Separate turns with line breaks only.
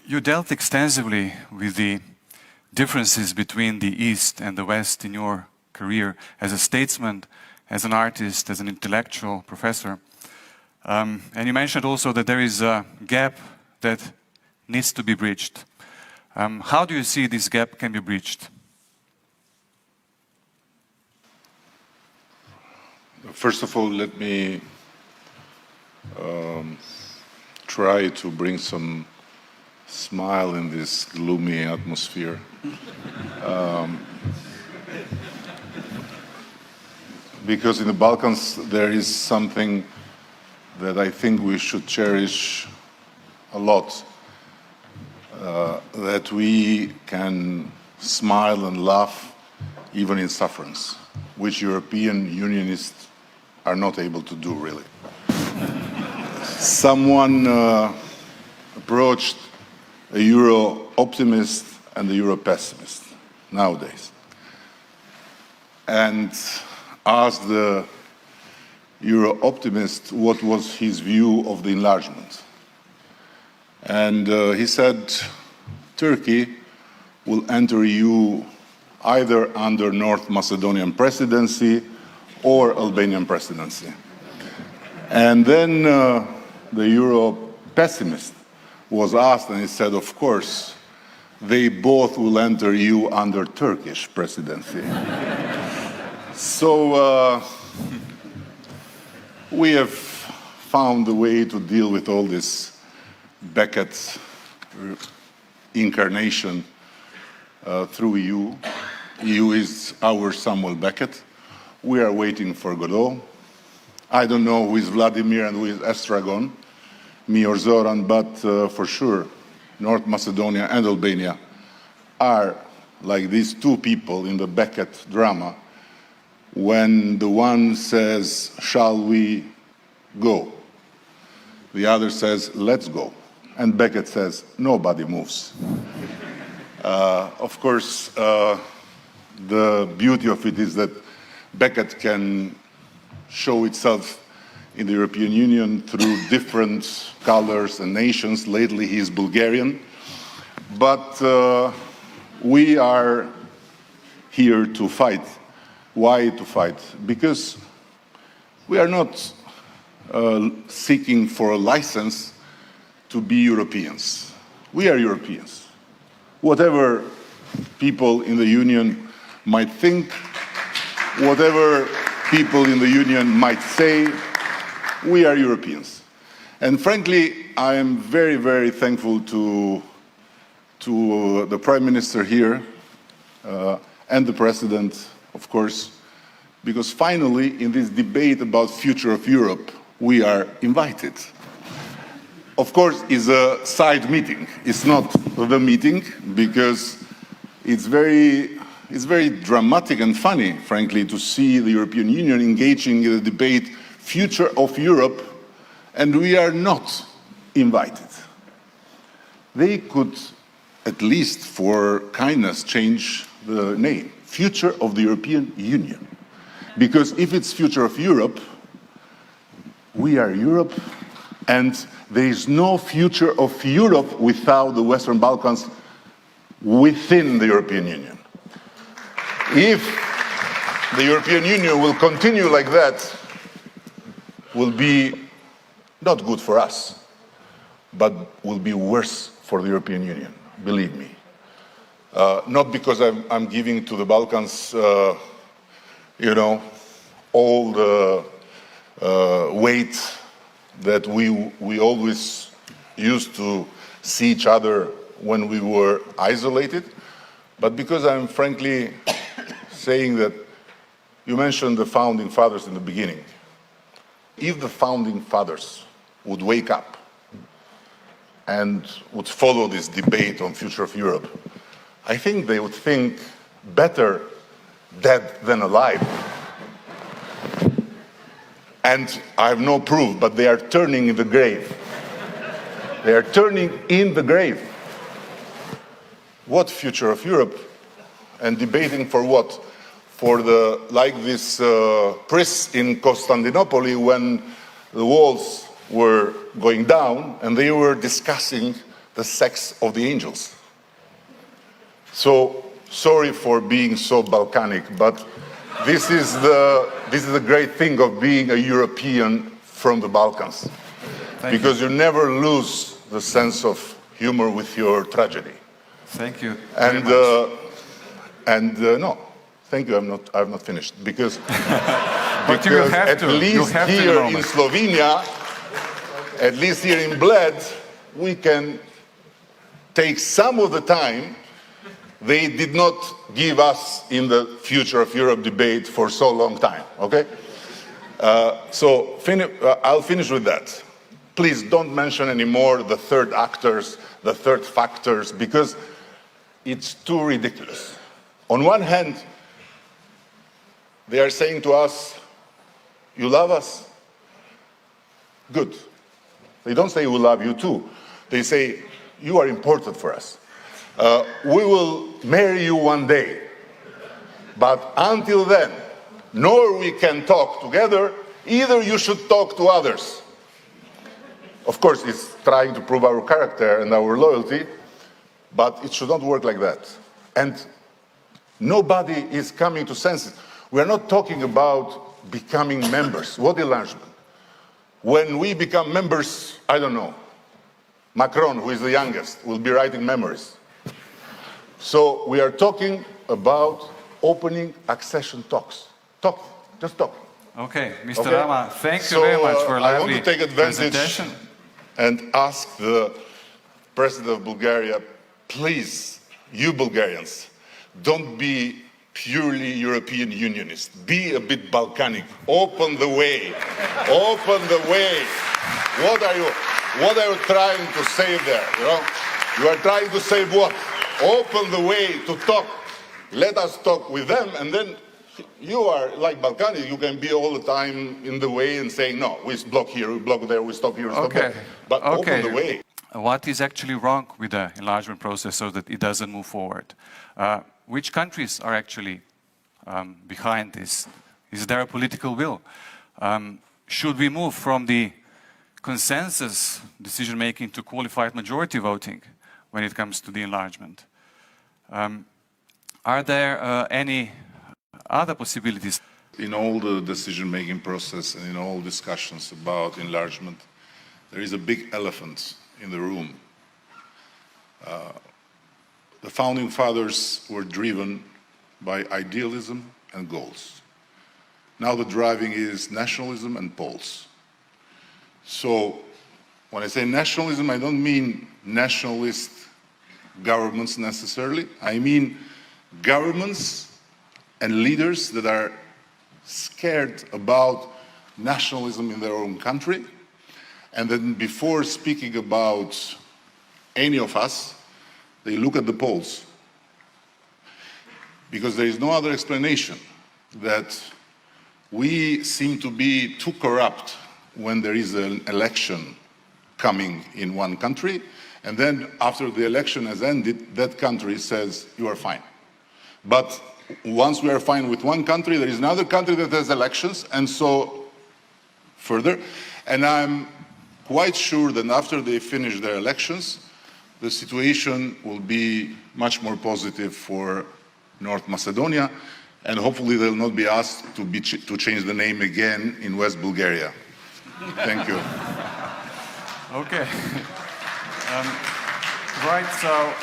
You dealt extensively with the differences between the East and the West in your career as a statesman, as an artist, as an intellectual professor. And you mentioned also that there is a gap that needs to be bridged. How do you see this gap can be bridged?
First of all, let me try to bring some smile in this gloomy atmosphere. Because in the Balkans there is something that I think we should cherish a lot, that we can smile and laugh even in sufferance, which European Unionists are not able to do, really. Someone approached a Euro optimist and a Euro pessimist nowadays, and asked the Euro optimist what was his view of the enlargement. And he said Turkey will enter EU either under North Macedonian presidency or Albanian presidency. And then the Euro pessimist was asked, and he said, of course, they both will enter EU under Turkish presidency. So we have found a way to deal with all this Beckett incarnation through EU. EU is our Samuel Beckett. We are waiting for Godot. I don't know who is Vladimir and who is Estragon, me or Zoran, but for sure, North Macedonia and Albania are like these two people in the Beckett drama, when the one says, shall we go? The other says, let's go. And Beckett says, nobody moves. Of course, the beauty of it is that Beckett can show itself in the European Union through different colors and nations. Lately, he is Bulgarian. But we are here to fight. Why to fight? Because we are not seeking for a license to be Europeans. We are Europeans. Whatever people in the Union might think, whatever people in the Union might say, we are Europeans. And frankly, I am very, very thankful to the Prime Minister here and the President, of course, because finally, in this debate about future of Europe, we are invited. Of course, it's a side meeting. It's not the meeting, because it's very dramatic and funny, frankly, to see the European Union engaging in the debate future of Europe, and we are not invited. They could, at least for kindness, change the name, future of the European Union. Because if it's future of Europe, we are Europe, and there is no future of Europe without the Western Balkans within the European Union. If the European Union will continue like that, will be not good for us, but will be worse for the European Union, believe me. Not because I'm giving to the Balkans, all the weight that we always used to see each other when we were isolated, but because I'm frankly saying that you mentioned the founding fathers in the beginning. If the founding fathers would wake up and would follow this debate on future of Europe, I think they would think better dead than alive. And I have no proof, but they are turning in the grave. They are turning in the grave. What future of Europe? And debating for what? For like this priests in Constantinople when the walls were going down and they were discussing the sex of the angels. So, sorry for being so Balkanic, but this is the great thing of being a European from the Balkans. Because you never lose the sense of humor with your tragedy.
Thank you.
No, thank you. I've not finished because
But you will have
at
to.
least here in Slovenia, at least here in Bled, we can take some of the time they did not give us in the future of Europe debate for so long time. Okay, I'll finish with that. Please don't mention anymore the third actors, the third factors, because it's too ridiculous. On one hand, they are saying to us, you love us? Good. They don't say we love you too. They say, you are important for us. We will marry you one day. But until then, nor we can talk together, either you should talk to others. Of course, it's trying to prove our character and our loyalty, but it should not work like that. And nobody is coming to senses. We are not talking about becoming members. What enlargement? When we become members, I don't know, Macron, who is the youngest, will be writing memoirs. So we are talking about opening accession talks. Talk, just talk.
Okay, Mr. Rama, thank you very much for a lively
I want to take advantage
presentation.
And ask the President of Bulgaria, please, you Bulgarians, don't be purely European Unionist. Be a bit Balkanic. Open the way. Open the way. What are you trying to save there? You know? You are trying to save what? Open the way to talk. Let us talk with them, and then you are like Ballkani. You can be all the time in the way and saying, no, we block here, we block there, we stop here, we stop there. But open the way.
What is actually wrong with the enlargement process so that it doesn't move forward? Which countries are actually behind this? Is there a political will? Should we move from the consensus decision-making to qualified majority voting when it comes to the enlargement? Are there any other possibilities?
In all the decision-making process and in all discussions about enlargement, there is a big elephant in the room. The founding fathers were driven by idealism and goals. Now the driving is nationalism and polls. So when I say nationalism, I don't mean nationalist governments necessarily. I mean governments and leaders that are scared about nationalism in their own country, and then before speaking about any of us, they look at the polls. Because there is no other explanation that we seem to be too corrupt when there is an election coming in one country, and then after the election has ended, that country says, you are fine. But once we are fine with one country, there is another country that has elections, and so further. And I'm quite sure that after they finish their elections, the situation will be much more positive for North Macedonia, and hopefully they'll not be asked to change the name again in West Bulgaria. Thank you.
Okay. Right, so